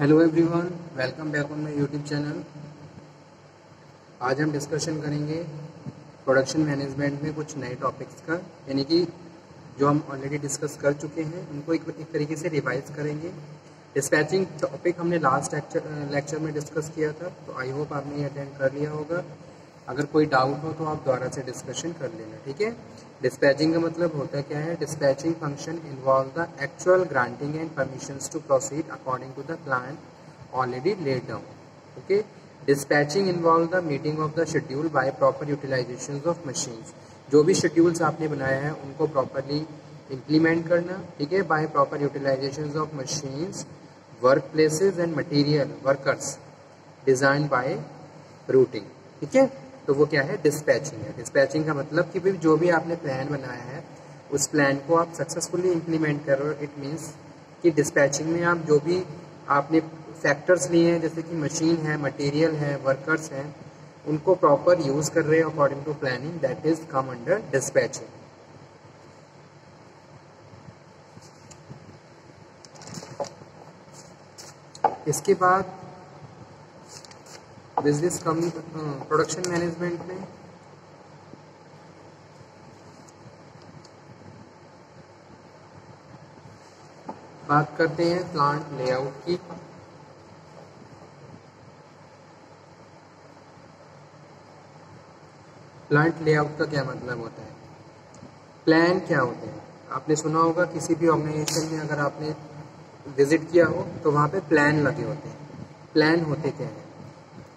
Hello everyone, welcome back on my YouTube channel. आज हम discussion करेंगे प्रोडक्शन मैनेजमेंट में कुछ नए टॉपिक्स का, यानी कि जो हम ऑलरेडी डिस्कस कर चुके हैं उनको एक तरीके से रिवाइज करेंगे। डिस्पैचिंग टॉपिक हमने लास्ट लेक्चर में डिस्कस किया था, तो आई होप आपने ये अटेंड कर लिया होगा। अगर कोई डाउट हो तो आप दोबारा से डिस्कशन कर लेना, ठीक है। डिस्पैचिंग का मतलब होता क्या है? Dispatching function involve the actual granting and permissions to proceed according to the plan already laid down. Okay, dispatching involve the meeting of the schedule by proper utilization of machines. जो भी schedules आपने बनाया है उनको properly implement करना, ठीक है, by proper utilization of machines, work places and material workers design by routing, ठीक है। तो वो क्या है? डिस्पैचिंग है। डिस्पैचिंग का मतलब कि भाई जो भी आपने प्लान बनाया है उस प्लान को आप सक्सेसफुली इम्प्लीमेंट कर रहे हो। इट मीन्स कि डिस्पैचिंग में आप जो भी आपने फैक्टर्स लिए हैं, जैसे कि मशीन है, मटेरियल है, वर्कर्स हैं, उनको प्रॉपर यूज कर रहे हो according to planning, that is come under dispatching. इसके बाद बिजनेस प्रोडक्शन मैनेजमेंट में बात करते हैं प्लांट लेआउट की। प्लांट लेआउट का क्या मतलब होता है? प्लान क्या होते हैं? आपने सुना होगा किसी भी ऑर्गेनाइजेशन में अगर आपने विजिट किया हो तो वहाँ पे प्लान लगे होते हैं। प्लान होते क्या हैं?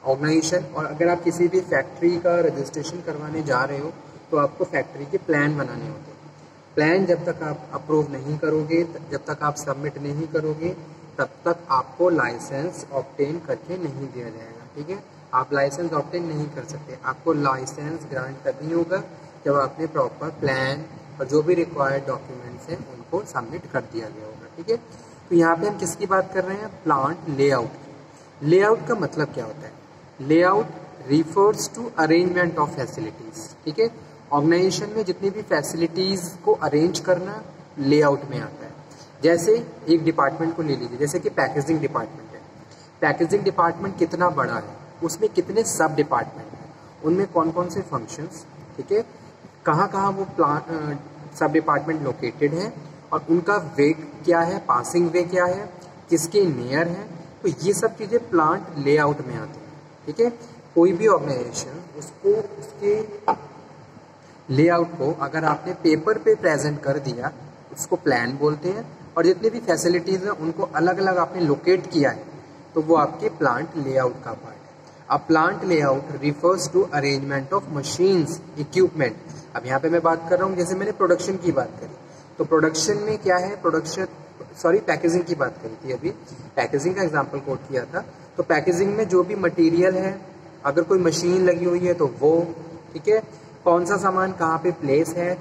ऑर्गेनाइजेशन, और अगर आप किसी भी फैक्ट्री का रजिस्ट्रेशन करवाने जा रहे हो तो आपको फैक्ट्री के प्लान बनाने होते हैं। प्लान जब तक आप अप्रूव नहीं करोगे, जब तक आप सबमिट नहीं करोगे, तब तक आपको लाइसेंस ऑब्टेन करके नहीं दिया जाएगा, ठीक है। आप लाइसेंस ऑब्टेन नहीं कर सकते। आपको लाइसेंस ग्रांट तभी होगा जब आपने प्रॉपर प्लान और जो भी रिक्वायर्ड डॉक्यूमेंट्स हैं उनको सबमिट कर दिया गया होगा, ठीक है। तो यहाँ पे हम किसकी बात कर रहे हैं? Plant layout. लेआउट का मतलब क्या होता है? Layout refers to arrangement of facilities, ठीक है। ऑर्गेनाइजेशन में जितनी भी फैसिलिटीज को अरेंज करना लेआउट में आता है। जैसे एक डिपार्टमेंट को ले लीजिए, जैसे कि पैकेजिंग डिपार्टमेंट है। पैकेजिंग डिपार्टमेंट कितना बड़ा है, उसमें कितने सब डिपार्टमेंट हैं, उनमें कौन कौन से फंक्शंस, ठीक है, कहाँ कहाँ वो सब डिपार्टमेंट लोकेटेड है और उनका वे क्या है, पासिंग वे क्या है, किसके नियर है। तो ये सब चीज़ें प्लांट लेआउट में आती हैं, ठीक है। कोई भी ऑर्गेनाइजेशन उसको उसके लेआउट को अगर आपने पेपर पे प्रेजेंट कर दिया उसको प्लान बोलते हैं, और जितनी भी फैसिलिटीज़ हैं उनको अलग अलग आपने लोकेट किया है तो वो आपके प्लांट लेआउट का पार्ट है। अब plant layout refers to arrangement of machines, equipment. अब यहाँ पे मैं बात कर रहा हूँ, जैसे मैंने प्रोडक्शन की बात करी, तो प्रोडक्शन में क्या है? पैकेजिंग की बात करी थी अभी, पैकेजिंग का एग्जाम्पल कोट किया था। तो पैकेजिंग में जो भी मटीरियल है, अगर कोई मशीन लगी हुई है तो वो, ठीक है, कौन सा सामान कहाँ पे प्लेस है,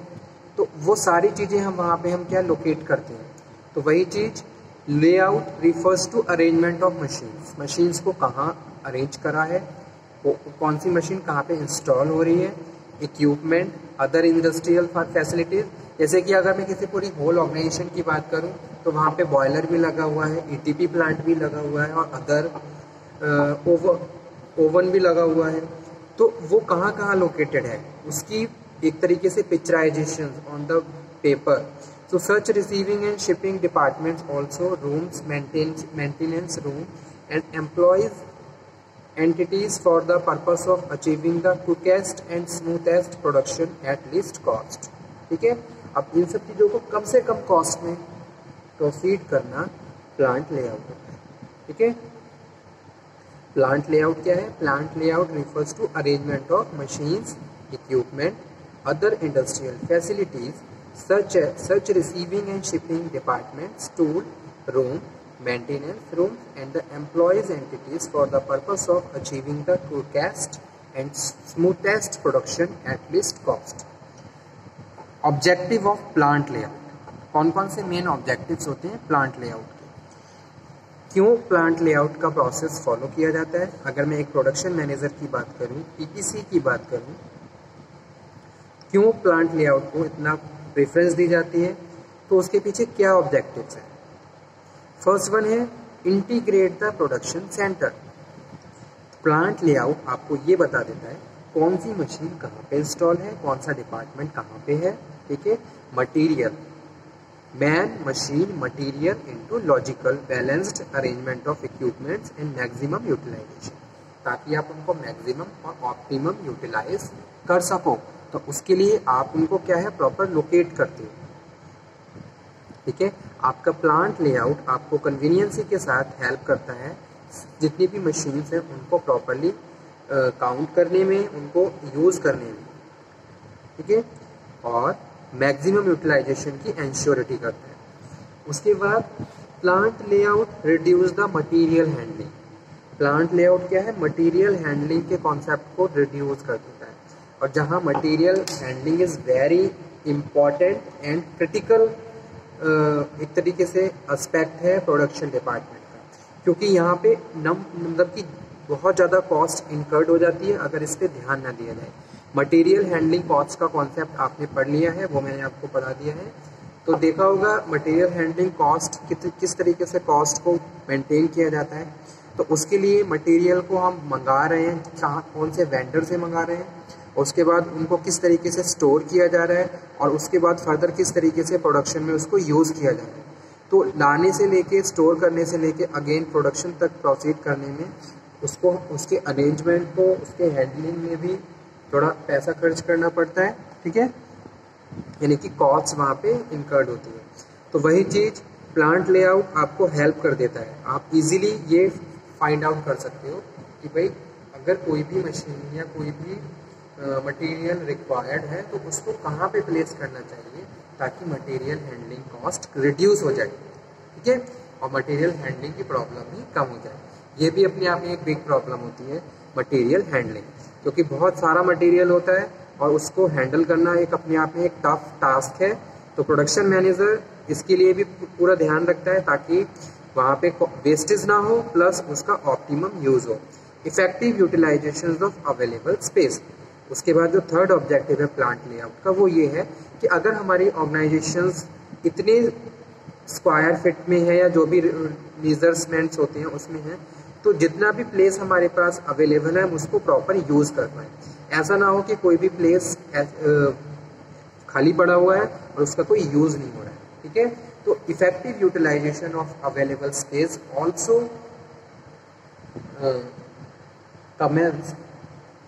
तो वो सारी चीज़ें हम वहाँ पे हम क्या लोकेट करते हैं। तो वही चीज़ layout refers to arrangement of machines. Machines को कहाँ अरेंज करा है, वो कौन सी मशीन कहाँ पे इंस्टॉल हो रही है, इक्विपमेंट, अदर इंडस्ट्रियल फैसिलिटीज। जैसे कि अगर मैं किसी पूरी होल ऑर्गेनाइजेशन की बात करूं तो वहाँ पे बॉयलर भी लगा हुआ है, ईटीपी प्लांट भी लगा हुआ है और अदर ओवन भी लगा हुआ है। तो वो कहाँ कहाँ लोकेटेड है, उसकी एक तरीके से picturization on the paper. So such receiving and shipping departments also rooms, maintenance room and employs entities for the purpose of achieving the quickest and smoothest production at least cost, ठीक है। अब इन सब चीज़ों को कम से कम कॉस्ट में प्रोसीड करना प्लांट लेआउट होता है, ठीक है। प्लांट लेआउट क्या है? Plant layout refers to arrangement of machines, equipment, other industrial facilities such receiving and shipping departments, tool room, maintenance room and the employees entities for the purpose of achieving the quickest and smoothest production at least cost. Objective of plant layout. कौन कौन से main objectives होते हैं plant layout के? क्यों plant layout का process follow किया जाता है? अगर मैं एक प्रोडक्शन मैनेजर की बात करूं, पीपीसी की बात करूं, क्यों प्लांट लेआउट को इतना प्रेफरेंस दी जाती है, तो उसके पीछे क्या ऑब्जेक्टिव्स हैं? फर्स्ट वन है integrate the production centre. Plant layout आपको ये बता देता है कौन सी मशीन कहाँ पे इंस्टॉल है, कौन सा डिपार्टमेंट कहाँ पे है, ठीक है। Material, man machine material into logical balanced arrangement of equipments and maximum utilization, ताकि आप उनको मैक्सिमम और ऑप्टिमम यूटिलाइज कर सको। तो उसके लिए आप उनको क्या है प्रॉपर लोकेट करते हो, ठीक है। आपका प्लांट लेआउट आपको कन्वीनियंसी के साथ हेल्प करता है जितनी भी मशीन्स हैं उनको प्रॉपरली काउंट करने में, उनको यूज़ करने में, ठीक है, और मैक्सिमम यूटिलाइजेशन की एंश्योरिटी करता है। उसके बाद plant layout reduce the material handling. Plant layout क्या है, मटेरियल हैंडलिंग के कॉन्सेप्ट को रिड्यूस कर देता है। और जहाँ material handling is very important and critical एक तरीके से एस्पेक्ट है प्रोडक्शन डिपार्टमेंट का, क्योंकि यहाँ पे मतलब कि बहुत ज़्यादा कॉस्ट इंकर्ड हो जाती है अगर इस पर ध्यान ना दिया जाए। मटेरियल हैंडलिंग कॉस्ट का कॉन्सेप्ट आपने पढ़ लिया है, वो मैंने आपको पढ़ा दिया है। तो देखा होगा मटेरियल हैंडलिंग कॉस्ट किस तरीके से कॉस्ट को मेंटेन किया जाता है। तो उसके लिए मटेरियल को हम मंगा रहे हैं, कौन से वेंडर से मंगा रहे हैं, उसके बाद उनको किस तरीके से स्टोर किया जा रहा है, और उसके बाद फर्दर किस तरीके से प्रोडक्शन में उसको यूज़ किया जा रहा है। तो लाने से लेके, स्टोर करने से लेके अगेन प्रोडक्शन तक प्रोसीड करने में उसको, उसके अरेंजमेंट को, उसके हैंडलिंग में भी थोड़ा पैसा खर्च करना पड़ता है, ठीक है, यानी कि कॉस्ट वहाँ पे इंकर्ड होती है। तो वही चीज़ प्लांट लेआउट आपको हेल्प कर देता है। आप इजीली ये फाइंड आउट कर सकते हो कि भाई अगर कोई भी मशीन या कोई भी मटेरियल रिक्वायर्ड है तो उसको कहाँ पे प्लेस करना चाहिए ताकि मटेरियल हैंडलिंग कॉस्ट रिड्यूस हो जाए, ठीक है, और मटेरियल हैंडलिंग की प्रॉब्लम भी कम हो जाए। ये भी अपने आप में एक बिग प्रॉब्लम होती है मटेरियल हैंडलिंग, क्योंकि बहुत सारा मटेरियल होता है और उसको हैंडल करना एक अपने आप में एक टफ टास्क है। तो प्रोडक्शन मैनेजर इसके लिए भी पूरा ध्यान रखता है ताकि वहाँ पे वेस्टेज ना हो, प्लस उसका ऑप्टिमम यूज़ हो। Effective utilization of available space. उसके बाद जो थर्ड ऑब्जेक्टिव है प्लांट लेआउट का वो ये है कि अगर हमारी ऑर्गेनाइजेशंस इतने स्क्वायर फिट में है या जो भी मेजरमेंट्स होते हैं उसमें है, तो जितना भी प्लेस हमारे पास अवेलेबल है हम उसको प्रॉपर यूज़ कर पाएँ। ऐसा ना हो कि कोई भी प्लेस खाली पड़ा हुआ है और उसका कोई यूज़ नहीं हो रहा है, ठीक है। तो effective utilization of available space also commence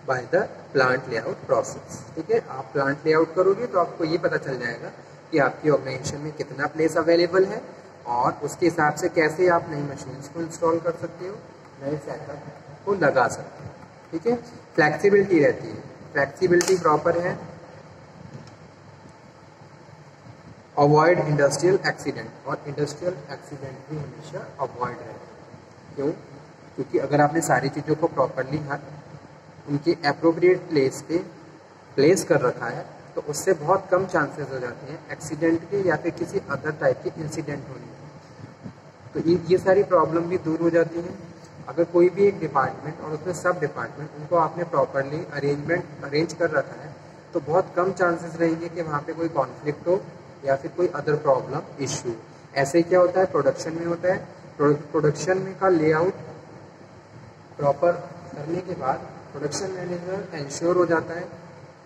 by the plant layout process, ठीक है। आप प्लांट लेआउट करोगे तो आपको ये पता चल जाएगा कि आपकी ऑर्गेनाइजेशन में कितना प्लेस अवेलेबल है और उसके हिसाब से कैसे आप नई मशीन्स को इंस्टॉल कर सकते हो, नए सेटअप को लगा सकते हो, ठीक है। फ्लैक्सिबिलिटी रहती है, फ्लैक्सिबिलिटी प्रॉपर है। अवॉइड इंडस्ट्रियल एक्सीडेंट, और इंडस्ट्रियल एक्सीडेंट भी हमेशा अवॉइड रहते। क्यों? क्योंकि अगर आपने सारी चीज़ों को प्रॉपरली उनके अप्रोप्रिएट प्लेस पे प्लेस कर रखा है तो उससे बहुत कम चांसेस हो जाते हैं एक्सीडेंट के या फिर किसी अदर टाइप के इंसिडेंट होने के। तो ये सारी प्रॉब्लम भी दूर हो जाती हैं अगर कोई भी एक डिपार्टमेंट और उसमें सब डिपार्टमेंट उनको आपने प्रॉपरली अरेंज कर रखा है, तो बहुत कम चांसेस रहेंगे कि वहाँ पे कोई कॉन्फ्लिक्ट हो या फिर कोई अदर प्रॉब्लम इश्यू। ऐसे क्या होता है प्रोडक्शन में होता है, प्रोडक्शन में का लेआउट प्रॉपर करने के बाद प्रोडक्शन मैनेजर इंश्योर हो जाता है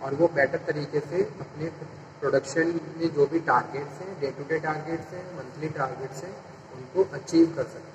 और वो बेटर तरीके से अपने प्रोडक्शन में जो भी टारगेट्स हैं, डे टू डे टारगेट्स हैं, मंथली टारगेट्स हैं, उनको अचीव कर सकते हैं।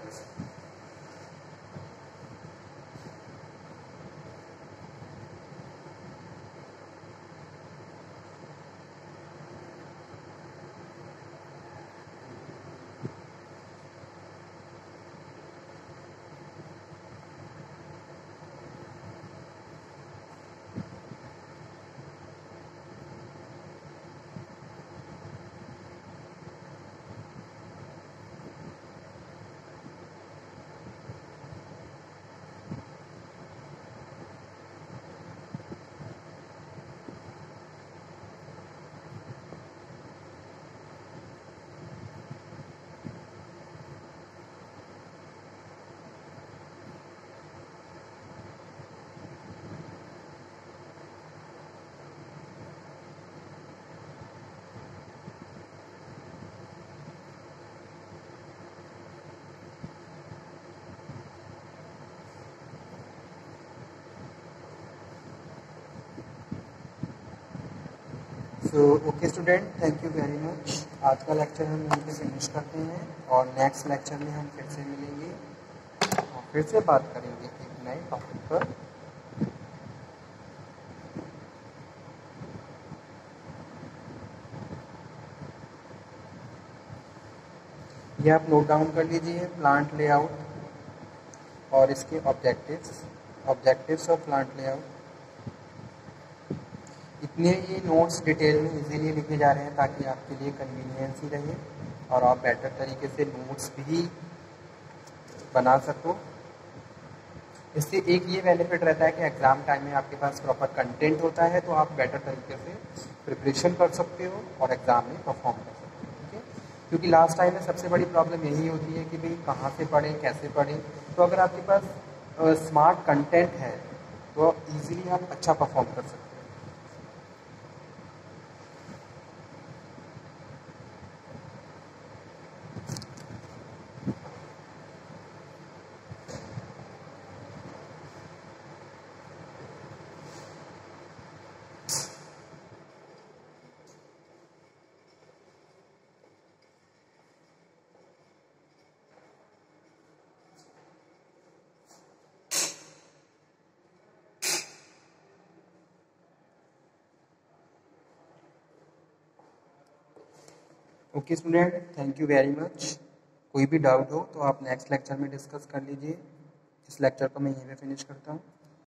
So okay student, thank you very much. आज का लेक्चर हम यहीं पे फिनिश करते हैं और नेक्स्ट लेक्चर में हम फिर से मिलेंगे और फिर से बात करेंगे एक नए टॉपिक पर। ये आप नोट डाउन कर लीजिए, प्लांट लेआउट और इसके ऑब्जेक्टिव्स ऑफ प्लांट लेआउट। इतने ये नोट्स डिटेल में इजीली लिखे जा रहे हैं ताकि आपके लिए कन्वीनियंस ही रहे और आप बेटर तरीके से नोट्स भी बना सको। इससे एक ये बेनिफिट रहता है कि एग्ज़ाम टाइम में आपके पास प्रॉपर कंटेंट होता है तो आप बेटर तरीके से प्रिपरेशन कर सकते हो और एग्ज़ाम में परफॉर्म कर सकते हो। ठीक है, क्योंकि लास्ट टाइम में सबसे बड़ी प्रॉब्लम यही होती है कि भाई कहाँ से पढ़ें, कैसे पढ़ें। तो अगर आपके पास स्मार्ट कंटेंट है तो ईजिली आप अच्छा परफॉर्म कर सकते हो। Okay student, thank you very much. कोई भी डाउट हो तो आप नेक्स्ट लेक्चर में डिस्कस कर लीजिए। इस लेक्चर को मैं यहीं पे फिनिश करता हूँ।